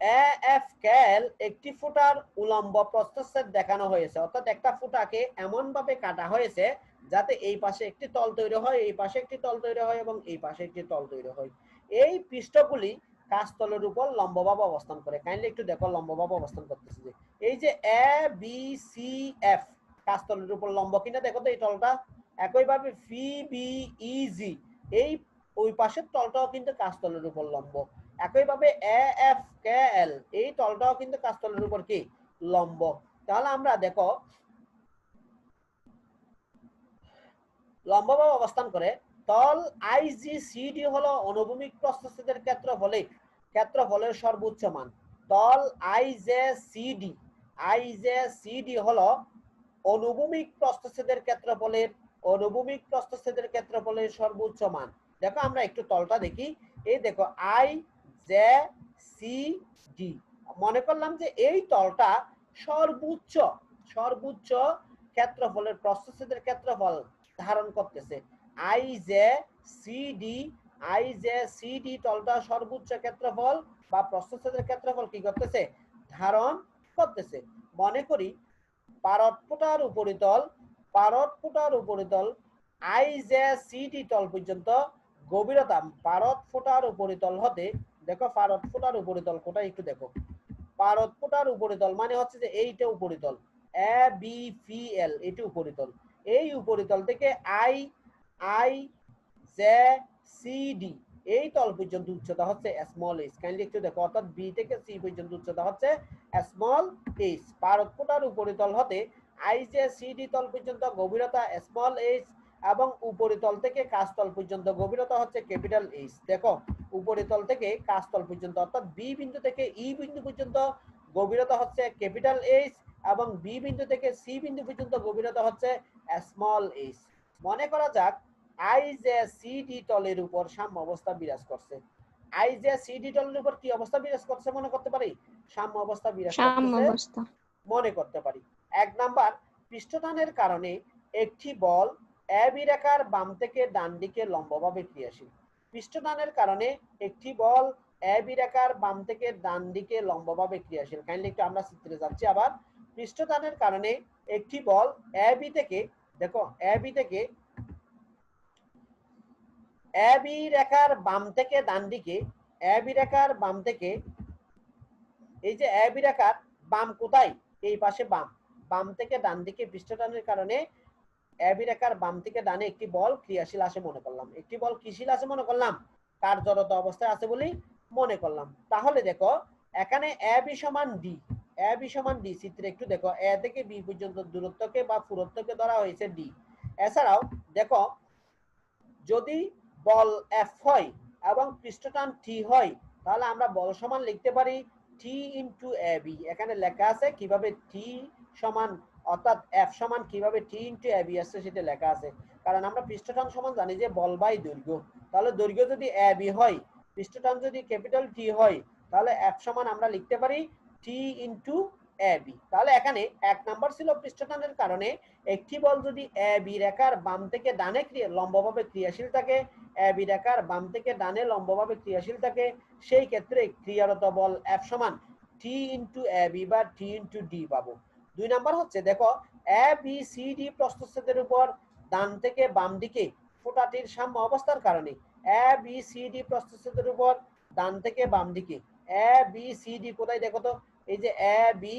এ এফ কে এল একটি ফুটার উলম্ব প্রস্থচ্ছেদ দেখানো হয়েছে। অর্থাৎ একটা ফুটাকে এমন ভাবে কাটা হয়েছে যাতে এই পাশে একটি তল তৈরি হয়, এই পাশে একটি তল তৈরি হয় এবং এই পাশে একটি তল তৈরি হয়। এই পৃষ্ঠগুলি কাঁচতলের উপর লম্বভাবে অবস্থান করে। কাইন্ডলি একটু দেখো লম্বভাবে অবস্থান করতেছে যে এই যে এ বি সি এফ কাঁচতলের উপর লম্ব কিনা দেখো তো এই তলটা। একইভাবে পি বি ই জি এই ওই পাশের তলটাও কিন্তু কাঁচতলের উপর লম্ব। একইভাবে এ এফ কে এল এই তলটাও কিন্তু কাঁচতলের উপর কি লম্ব। তাহলে আমরা দেখো লম্বভাবে অবস্থান করে তল আইজিসিডি হলো অনুভূমিক প্রস্থচ্ছেদের ক্ষেত্রফলের সর্বোচ্চ মান। তল আইজেসিডি হলো অনুভূমিক প্রস্থচ্ছেদের ক্ষেত্রফলের সর্বোচ্চ মান। দেখো আমরা একটু তলটা দেখি। এই দেখো আই জে সি ডি, মনে করলাম যে এই তলটা সর্বোচ্চ ক্ষেত্রফলের প্রস্থচ্ছেদের ক্ষেত্রফল ধারণ করতেছে। আই জে সি ডি তলটা সর্বোচ্চ ক্ষেত্রফল বা প্রস্থচ্ছেদের ক্ষেত্রফল কি করতেছে? ধারণ করতেছে। মনে করি পারদ ফোঁটার উপরিতল আই জে সি ডি তল পর্যন্ত গভীরতা পারদ ফোঁটার উপরিতল হতে, দেখো পারদ ফোঁটার উপরিতল কোথায় একটু দেখো, পারদ ফোঁটার উপরিতল মানে হচ্ছে যে এইটা উপরিতল, এ বি পি এল এটি উপরিতল, এই উপরিতল থেকে I I J C D এই তল পর্যন্ত উচ্চতা হচ্ছে স্মল এইচ। কাইন্ডলি একটু দেখো, অর্থাৎ বি থেকে সি পর্যন্ত উচ্চতা হচ্ছে স্মল এইচ। পারদ ফোঁটার উপরিতল হতে আই জে সি ডি তল পর্যন্ত গভীরতা স্মল এইচ এবং উপরিতল থেকে কাজতল পর্যন্ত গভীরতা হচ্ছে ক্যাপিটাল এইচ। দেখো উপরিতল থেকে কাজতল পর্যন্ত অর্থাৎ বি বিন্দু থেকে ই বিন্দু পর্যন্ত গভীরতা হচ্ছে ক্যাপিটাল এইচ এবং বি বিন্দু থেকে সি বিন্দু পর্যন্ত গভীরতা হচ্ছে স্মল এইচ। মনে করা যাক আই জে সি ডি তলের উপর সাম্য অবস্থা বিরাজ করছে। আই জে সি ডি তলের উপর কি অবস্থা বিরাজ করছে মনে করতে পারি? সাম্য অবস্থা বিরাজ করতেছে মনে করতে পারি। 1 নাম্বার, পৃষ্ঠটানের কারণে একটি বল এ বি রেখার বাম থেকে ডান দিকে লম্বভাবে ক্রিয়াশীল। পৃষ্ঠটানের কারণে একটি বল এ বি রেখার বাম থেকে ডান দিকে লম্বভাবে ক্রিয়াশীল। কাইন্ডলি একটু আমরা চিত্রে যাচ্ছি আবার। পৃষ্ঠটানের কারণে একটি বল এ বি থেকে, দেখো এ বি থেকে এ বি রেখার বাম থেকে ডান দিকে, এ বি রেখার বাম থেকে, এই যে এ বি রেখার বাম কোথায়? এই পাশে বাম, বাম থেকে ডান দিকে পৃষ্ঠটানের কারণে এ বি রেখার বাম থেকে ডানে একটি বল ক্রিয়াশীল আছে মনে করলাম, একটি বল কৃশীল আছে মনে করলাম, কার্যরত অবস্থায় আছে বলেই মনে করলাম। তাহলে দেখো এখানে এ বি সমান ডি, এ বি সমান ডি চিত্রে একটু দেখো, এ থেকে বি পর্যন্ত দূরত্বকে বা পুরুত্বকে ধরা হয়েছে ডি। এছাড়াও দেখো যদি বল এফ হয় এবং পৃষ্ঠটান টি হয় তাহলে আমরা বল সমান লিখতে পারি টি ইন্টু এ বি। এখানে লেখা আছে কিভাবে টি সমান, অর্থাৎ এফ সমান কিভাবে টি ইন্টু এ বি আসছে সেটা লেখা আছে। কারণ আমরা পৃষ্ঠটান সমান জানি যে বল বাই দৈর্ঘ্য, তাহলে দৈর্ঘ্য যদি এ বি হয়, পৃষ্ঠটান যদি ক্যাপিটাল টি হয়, তাহলে এফ সমান আমরা লিখতে পারি টি ইন্টু এ বি। তাহলে এখানে 1 নাম্বার ছিল পৃষ্ঠটানের কারণে একটি বল যদি এ বি রেখার বাম থেকে ডানে লম্বভাবে ক্রিয়াশীল থাকে, এ বি রেখার বাম থেকে ডানে লম্বভাবে ক্রিয়াশীল থাকে, সেই ক্ষেত্রে ক্রিয়ারত বল এফ সমান টি ইন্টু এ বি বা টি ইন্টু ডি পাবো। 2 নাম্বার হচ্ছে দেখো এ বি সি ডি প্রস্থচ্ছেদের উপর ডান থেকে বাম দিকে ফোঁটাটির সাম্য অবস্থার কারণে, এ বি সি ডি প্রস্থচ্ছেদের উপর ডান থেকে বাম দিকে, এ বি সি ডি কোথায় দেখো তো, এই যে এ বি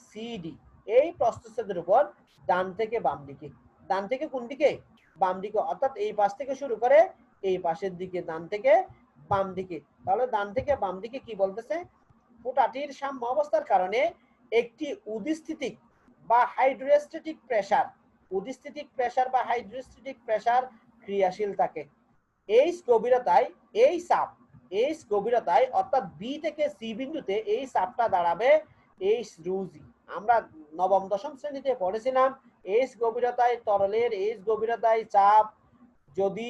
সি ডি এই প্রস্থচ্ছেদের উপর ডান থেকে বাম দিকে, ডান থেকে কোন দিকে? বাম দিকে, অর্থাৎ এই পাশ থেকে শুরু করে এই পাশের দিকে, ডান থেকে বাম দিকে। তাহলে ডান থেকে বাম দিকে কি বলতেছে? ফোঁটাটির সাম্য অবস্থার কারণে একটি উদিস্থিতিক বা হাইড্রোস্ট্যাটিক প্রেসার, উদিস্থিতিক প্রেসার বা হাইড্রোস্ট্যাটিক প্রেসার ক্রিয়াশীল থাকে। এই গভীরতায় এই চাপ, এই গভীরতায় অর্থাৎ বি থেকে সি বিন্দুতে এই চাপটা দাঁড়াবে এইচ রু জি। আমরা নবম দশম শ্রেণীতে পড়েছিলাম এইচ গভীরতায় তরলের এইচ গভীরতায় চাপ যদি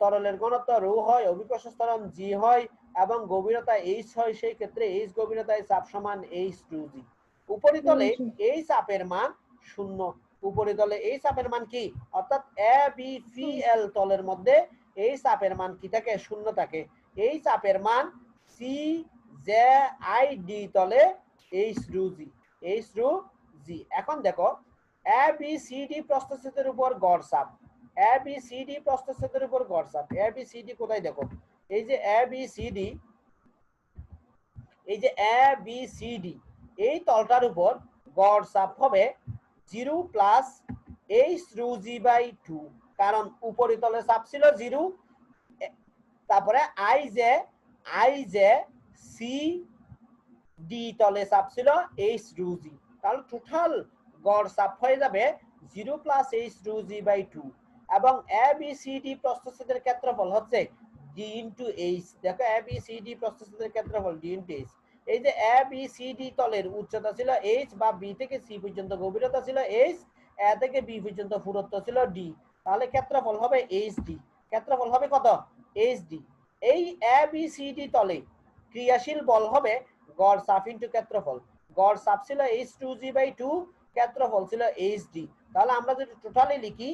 তরলের ঘনত্ব রো হয়, অভিপ্রস্থরণ জি হয় এবং গভীরতা এইচ হয়, সেই ক্ষেত্রে এইচ গভীরতায় চাপ সমান এইচ রু জি। উপরিতলে এই চাপের মান 0, উপরিতলে এই চাপের মান কি? অর্থাৎ এ বি পি এল তলের মধ্যে এই চাপের মান কি থাকে? 0 থাকে। এই চাপের মান সি জে আই ডি তলে এইচ রু জি, এইচ রু জি। এখন দেখো এ বি সি ডি প্রস্থচ্ছেদের উপর গড় চাপ, এ বি সি ডি প্রস্থচ্ছেদের উপর গড় চাপ, এ বি সি ডি কোথায় দেখো, এই যে এ বি সি ডি, এই যে এ বি সি ডি এই তলটার উপর গড় চাপ হবে 0 plus H rho G by 2, কারণ উপরিতলে চাপ ছিল 0, তারপরে আই জে সি ডি তলে চাপ ছিল এইচ রু জি, তাহলে টোটাল গড় চাপ হয়ে যাবে 0 plus H rho G by 2 এবং এ বি সি ডি প্রস্থচ্ছেদের ক্ষেত্রফল হচ্ছে ডি ইন্টু এইচ। দেখো এ বি সি ডি প্রস্থচ্ছেদের ক্ষেত্রফল ডি ইন্টু এইচ। এই যে এ বি সি ডি তলের উচ্চতা ছিল এইচ বা বি থেকে সি পর্যন্ত গভীরতা ছিল এইচ, এ থেকে বি পর্যন্ত পুরুত্ব ছিল ডি, তাহলে ক্ষেত্রফল হবে এইচ ডি, ক্ষেত্রফল হবে কত? H D. এই এ বি সি ডি তলে ক্রিয়াশীল বল হবে গড় চাপ ইন্টু ক্ষেত্রফল, গড় চাপ ছিল এইচ টু জি বাই 2, ক্ষেত্রফল ছিল এইচ ডি। তাহলে আমরা যদি টোটালি লিখি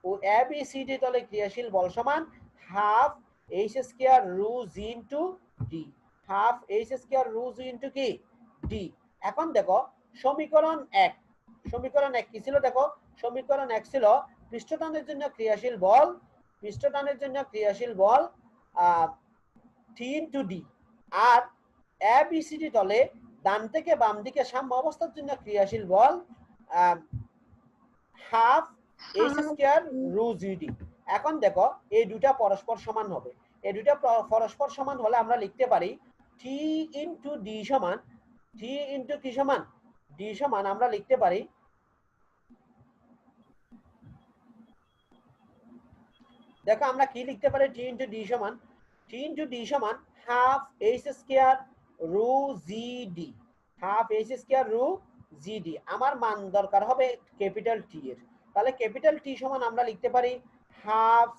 ও এ বি সি ডি তলে ক্রিয়াশীল বল সমান half H square rho G into D, half H square rho G into কি? ডি। এখন দেখো সমীকরণ 1, সমীকরণ 1 কি ছিল? দেখো সমীকরণ 1 ছিল পৃষ্ঠটানের জন্য ক্রিয়াশীল বল পৃষ্ঠটানের জন্য ক্রিয়াশীল বল টি ইন্টু ডি। আর এ বি সি ডি তলে ডান থেকে বাম দিকে সাম্য অবস্থার জন্য ক্রিয়াশীল বল হাফ এইচ স্কয়ার রু জিডি। এখন দেখো এই দুটা পরস্পর সমান হবে। এই দুটা পরস্পর সমান হলে আমরা লিখতে পারি টি ইন্টু ডি সমান, টি ইন্টু কি সমান, ডি সমান আমরা লিখতে পারি, দেখো আমরা কি লিখতে পারি, টি ইন্টু ডি সমান, টি ইন্টু ডি সমান হাফ এইচ স্কয়ার রু জিডি, হাফ এইচ স্কয়ার রু জিডি। আমার মান দরকার হবে ক্যাপিটাল টি এর, তাহলে ক্যাপিটাল টি সমান আমরা লিখতে পারি হাফ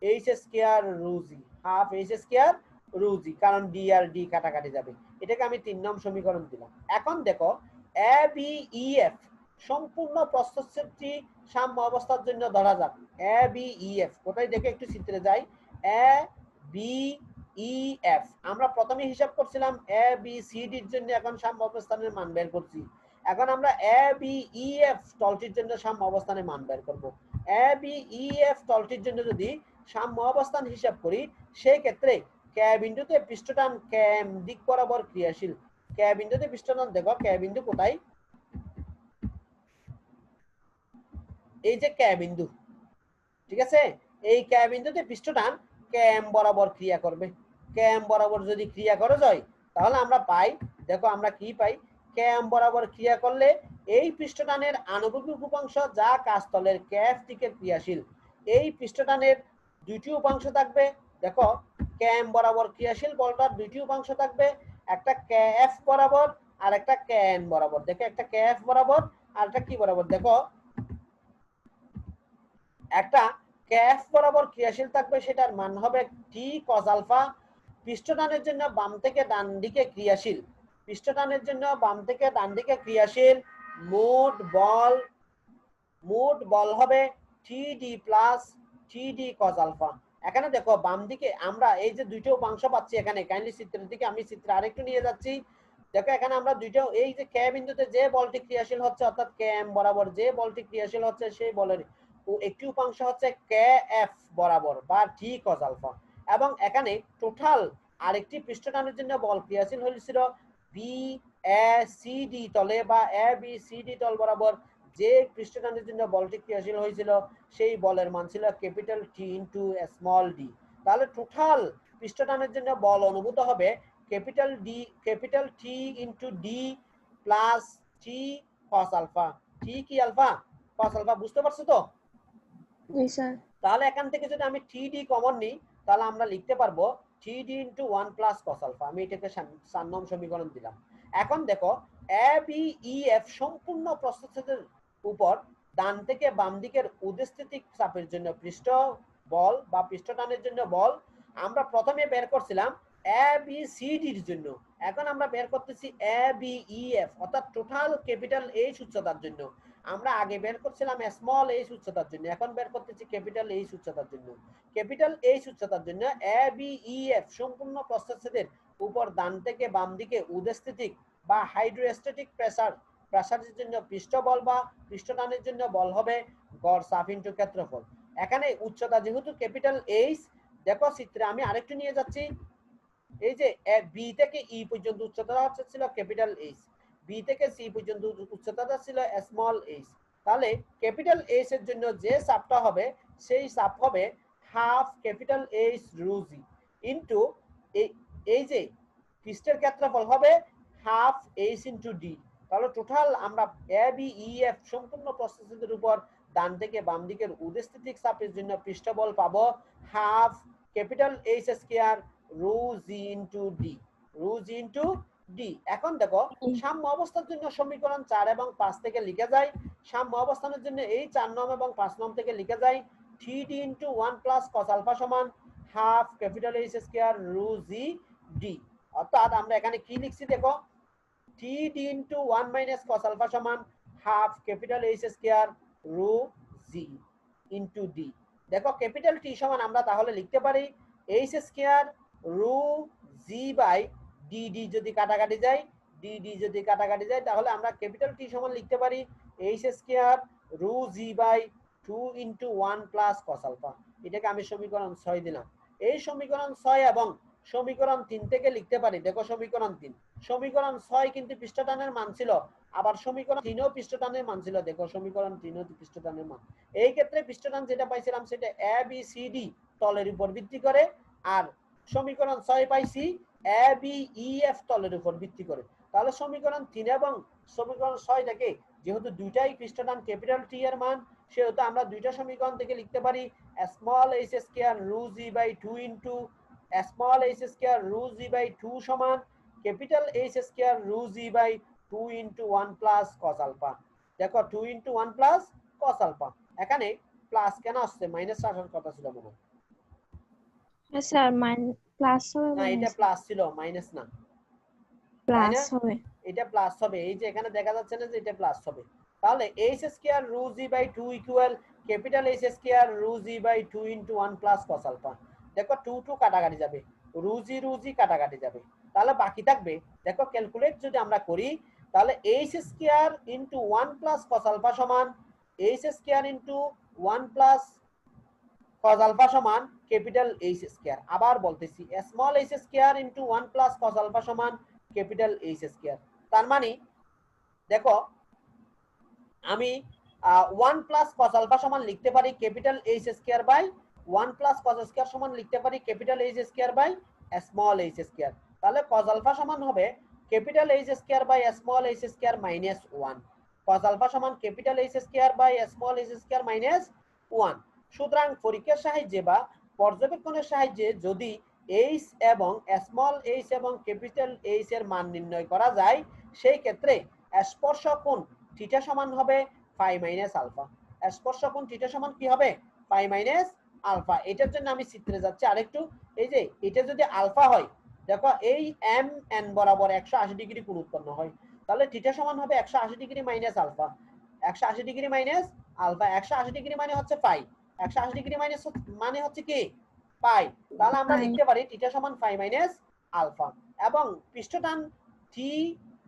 এইচ স্কয়ার রু জি, হাফ এইচ স্কয়ার রু জি, কারণ ডি আর ডি কাটাকাটি যাবে। এটাকে আমি 3 নং সমীকরণ দিলাম। এখন দেখো এ বি ই এফ সম্পূর্ণ প্রস্থচ্ছেদটি সাম্য অবস্থার জন্য ধরা যাক। এ বি ই এফ কোথায় দেখে একটু চিত্রে যাই। এ বি ই এফ আমরা প্রথমে হিসাব করছিলাম এ বি সি ডির জন্য, এখন সাম্য অবস্থানের মান বের করছি। এখন আমরা এ বি ই এফ তলটির জন্য সাম্য অবস্থানের মান বের করব। এ বি ই এফ তলটির জন্য যদি সাম্য অবস্থান হিসাব করি, সেই ক্ষেত্রে কে বিন্দুতে পৃষ্ঠটান কেম দিক বরাবর ক্রিয়াশীল। কে বিন্দুতে পৃষ্ঠটান দেখো, কে বিন্দু কোথায়, এই যে কে বিন্দু, ঠিক আছে, এই কে বিন্দুতে পৃষ্ঠটান কেম বরাবর ক্রিয়া করবে। কেম বরাবর যদি ক্রিয়া করে যায় তাহলে আমরা পাই, দেখো আমরা কি পাই, কেম বরাবর ক্রিয়া করলে এই পৃষ্ঠটানের আনুভূমিক উপাংশ যা কাজতলের কেএফ দিকে ক্রিয়াশীল, এই পৃষ্ঠটানের দুইটি উপাংশ থাকবে। দেখো কেম বরাবর ক্রিয়াশীল বলটার দুইটি উপাংশ থাকবে, একটা কেএফ বরাবর আর একটা কেএন বরাবর। দেখো একটা কেএফ বরাবর আর একটা কি বরাবর, দেখো একটা কেএফ বরাবর ক্রিয়াশীল থাকবে, সেটার মান হবে টি কস আলফা। পৃষ্ঠটানের জন্য বাম থেকে ডান দিকে ক্রিয়াশীল, পৃষ্ঠটানের জন্য বাম থেকে ডান দিকে ক্রিয়াশীল মোট বল হবে T D plus T D cos alpha. এখানে দেখো বাম দিকে আমরা এই যে দুইটা উপাংশ পাচ্ছি, এখানে কাইন্ডলি চিত্রের দিকে আমি চিত্র আরেকটু নিয়ে যাচ্ছি। দেখো এখানে আমরা দুইটা, এই যে কে বিন্দুতে যে বলটি ক্রিয়াশীল হচ্ছে অর্থাৎ কে এম বরাবর যে বলটি ক্রিয়াশীল হচ্ছে, সেই বলের একটি উপাংশ হচ্ছে কে এফ বরাবর বা টি কস আলফা, এবং এখানে টোটাল আরেকটি পৃষ্ঠটানের জন্য বল ক্রিয়াশীল হয়েছিল বি এ সি ডি তলে বা এ বি সি ডি তল বরাবর যে পৃষ্ঠটানের জন্য বলটি ক্রিয়াশীল হয়েছিল, সেই বলের মান ছিল capital T into small D. তাহলে টোটাল পৃষ্ঠটানের জন্য বল অনুভূত হবে capital T into D plus T cos alpha. T কি আলফা, কস আলফা, বুঝতে পারছো তো? তাহলে এখান থেকে যদি আমি টি ডি কমন নিই তাহলে আমরা লিখতে পারবো T D into 1 plus cos alpha. আমি এটাকে 4 নং সমীকরণ দিলাম। এখন দেখো এ বি ই এফ সম্পূর্ণ প্রস্থচ্ছেদের উপর ডান থেকে বাম দিকের উদস্থিতিক চাপের জন্য পৃষ্ঠ বল বা পৃষ্ঠটানের জন্য বল আমরা প্রথমে বের করছিলাম এ বি সি ডির জন্য, এখন আমরা বের করতেছি এ বি ই এফ অর্থাৎ টোটাল ক্যাপিটাল এইচ উচ্চতার জন্য। আমরা আগে বের করছিলাম স্মল এইচ উচ্চতার জন্য, এখন বের করতেছি ক্যাপিটাল এইচ উচ্চতার জন্য। ক্যাপিটাল এইচ উচ্চতার জন্য এ বি ই এফ সম্পূর্ণ প্রস্থচ্ছেদের উপর ডান থেকে বাম দিকে উদস্থিতিক বা হাইড্রোস্ট্যাটিক প্রেসারের জন্য পৃষ্ঠ বল বা পৃষ্ঠটানের জন্য বল হবে গড় চাপ ইনটু ক্ষেত্রফল। এখানে উচ্চতা যেহেতু ক্যাপিটাল এইচ, দেখো চিত্রে আমি আরেকটু নিয়ে যাচ্ছি। এই যে বি থেকে ই পর্যন্ত উচ্চতা ছিল ক্যাপিটাল এইচ, বি থেকে সি পর্যন্ত উচ্চতাটা ছিল স্মল এইচ। তাহলে ক্যাপিটাল এইচ এর জন্য যে চাপটা হবে সেই চাপ হবে half capital H rho g into এই যে পৃষ্ঠের ক্ষেত্রফল হবে হাফ এইচ ইনটু ডি। তাহলে টোটাল আমরা এ বি ই এফ সম্পূর্ণ প্রস্থচ্ছেদের উপর ডান থেকে বাম দিকের উদস্থিতিক চাপের জন্য পৃষ্ঠবল পাবো half capital H square rho g into D, রু জি ইনটু ডি। এখন দেখো সাম্য অবস্থার জন্য সমীকরণ 4 এবং 5 থেকে লিখে যায়। সাম্য অবস্থানের জন্য এই 4 নং এবং 5 নং থেকে লিখে যায় three D into 1 plus cos alpha সমান half capital H square rho g D. অর্থাৎ আমরা এখানে কি লিখছি দেখো, three D into 1 minus cos alpha সমান half capital H square rho g into D. দেখো ক্যাপিটাল টি সমান আমরা তাহলে লিখতে পারি H square rho G by D, D যদি কাটাকাটি যায়, ডি ডি যদি কাটাকাটি যায় তাহলে আমরা ক্যাপিটাল টি সমান লিখতে পারি H square rho G by 2 into 1 plus cos alpha. এটাকে আমি সমীকরণ 6 দিলাম। এই সমীকরণ 6 এবং সমীকরণ 3 থেকে লিখতে পারি। দেখো সমীকরণ 3, সমীকরণ 6 কিন্তু পৃষ্ঠটানের মান ছিল, আবার সমীকরণ 3ও পৃষ্ঠটানের মান ছিল। দেখো সমীকরণ 3ও পৃষ্ঠটানের মান। এই ক্ষেত্রে পৃষ্ঠটান যেটা পাইছিলাম সেটা এ বি সি ডি তলের উপর ভিত্তি করে, আর সমীকরণ 6 পাইছি এ বি ই এফ তলের উপর ভিত্তি করে। তাহলে সমীকরণ 3 এবং সমীকরণ 6 থেকে যেহেতু দুইটাই পৃষ্ঠটান ক্যাপিটাল টি এর মান, সেহেতু আমরা দুইটা সমীকরণ থেকে লিখতে পারি small H square rho G by 2 into small H square rho G by 2 সমান capital H square rho G by 2 into 1 plus cos alpha. দেখো 2 ইনটু 1 প্লাস cos আলফা। এখানে প্লাস কেন আসছে? মাইনাস আসার কথা ছিল মনে হয়। স্যার প্লাস হবে না, এটা মাইনাস? প্লাস ছিল, মাইনাস না, তাই প্লাস না? হবে। এটা প্লাস হবে। এই যে এখানে দেখা যাচ্ছে না যে এটা প্লাস হবে। তাহলে H square rho G by 2 equal capital H square rho G by 2 into 1 plus cos alpha. দেখো 2 2 কাটাকাটি যাবে, রু জি কাটাকাটি যাবে। তাহলে বাকি থাকবে, দেখো ক্যালকুলেট যদি আমরা করি তাহলে H square into 1 plus cos alpha সমান H square into 1 plus cos alpha সমান ক্যাপিটাল এইচ স্কয়ার। আবার বলতেছি small H square into 1 plus cos alpha সমান ক্যাপিটাল এইচ স্কয়ার। তার মানে দেখো আমি 1 প্লাস cos আলফা সমান লিখতে পারি capital H square by 1 plus cos square সমান লিখতে পারি capital H square by small H square. তাহলে cos আলফা সমান হবে capital H square by small H square minus 1। cos alpha সমান capital H square by small H square minus 1। সুতরাং পরীক্ষার সাহায্যে বা পর্যবেক্ষণের সাহায্যে যদি এইচ এবং স্মল এইচ এবং ক্যাপিটাল এইচ এর মান নির্ণয় করা যায়, সেই ক্ষেত্রে স্পর্শক কোণ থিটা সমান হবে ফাই মাইনাস আলফা। স্পর্শক কোণ থিটা সমান কি হবে? Phi minus alpha. এটার জন্য আমি চিত্রে যাচ্ছি আরেকটু। এই যে এটা যদি আলফা হয়, দেখো এই এম এন বরাবর 180 ডিগ্রি কোণ উৎপন্ন হয়, তাহলে থিটা সমান হবে 180 degree minus alpha. 180 degree minus alpha, 180 degree মানে হচ্ছে পাই, 180 ডিগ্রি মাইনাস মানে হচ্ছে কি পাই। তাহলে আমরা পাই। লিখতে পারি থিটা সমান ফাই মাইনাস আলফা। এবং পৃষ্ঠটান টি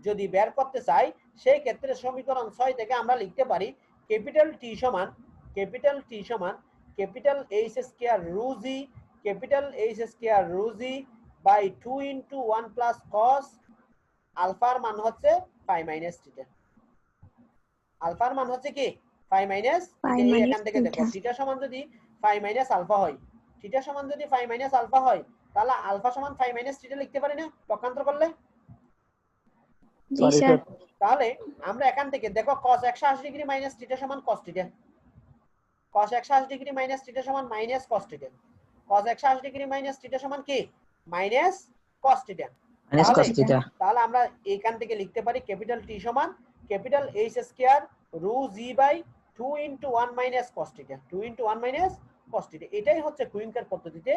যদি বের করতে চাই, সেই ক্ষেত্রে সমীকরণ 6 থেকে আমরা লিখতে পারি ক্যাপিটাল টি সমান capital H square rho G capital H square rho G by 2 into 1 plus cos আলফার মান হচ্ছে ফাই মাইনাস থিটা। আলফার মান হচ্ছে কি ফাই মাইনাস পাই থিটা। এই মাইনাস এখান থেকে দেখো থিটা। থিটা সমান যদি ফাই মাইনাস আলফা হয়, থিটা সমান যদি ফাই মাইনাস আলফা হয়, তাহলে আলফা সমান ফাই মাইনাস থিটা লিখতে পারি না পক্ষান্তর করলে? জি স্যার। তাহলে আমরা এখান থেকে দেখো cos 180 ডিগ্রি মাইনাস থিটা সমান cos theta, cos 180 degree minus theta সমান minus cos theta, cos 180 degree minus theta সমান কি মাইনাস cos থিটা। তাহলে আমরা এখান থেকে লিখতে পারি ক্যাপিটাল টি সমান capital H square rho G by 2 into 1 minus cos theta, 2 into 1 minus cos theta. এটাই হচ্ছে কুইঙ্কের পদ্ধতিতে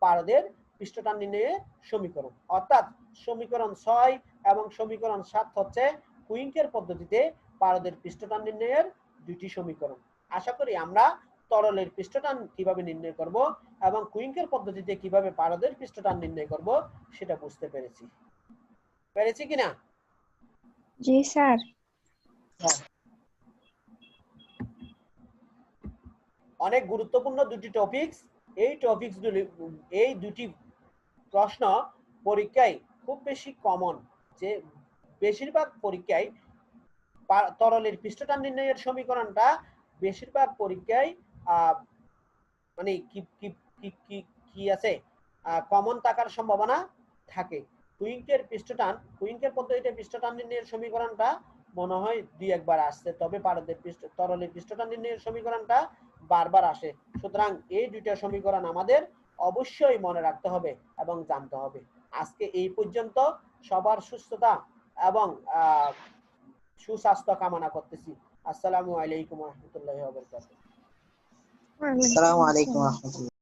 পারদের পৃষ্ঠটান নির্ণয়ের সমীকরণ। অর্থাৎ সমীকরণ 6 এবং সমীকরণ 7 হচ্ছে কুইঙ্কের পদ্ধতিতে পারদের পৃষ্ঠটান নির্ণয়ের দুটি সমীকরণ। আশা করি আমরা তরলের পৃষ্ঠটান কিভাবে নির্ণয় করব এবং কুইঙ্কের পদ্ধতিতে কিভাবে পারদের পৃষ্ঠটান নির্ণয় করব সেটা বুঝতে পেরেছি কিনা? জি স্যার। অনেক গুরুত্বপূর্ণ দুটি টপিকস। এই দুটি প্রশ্ন পরীক্ষায় খুব বেশি কমন, যে বেশিরভাগ পরীক্ষায় তরলের পৃষ্ঠটান নির্ণয়ের সমীকরণটা বেশিরভাগ পরীক্ষায় মানে কি কি কি কি কি আছে কমন থাকার সম্ভাবনা থাকে। কুইঙ্কের পদ্ধতিতে পৃষ্ঠটান নির্ণয়ের সমীকরণটা মনে হয় দুই একবার আসছে, তবে তরলের পৃষ্ঠটান নির্ণয়ের সমীকরণটা বারবার আসে। সুতরাং এই দুইটা সমীকরণ আমাদের অবশ্যই মনে রাখতে হবে এবং জানতে হবে। আজকে এই পর্যন্ত। সবার সুস্থতা এবং সুস্বাস্থ্য কামনা করতেছি। আসসালামু আলাইকুম ওয়া রাহমাতুল্লাহি ওয়া বারাকাতুহু। আসসালামু আলাইকুম ওয়া রাহমাতুল্লাহ।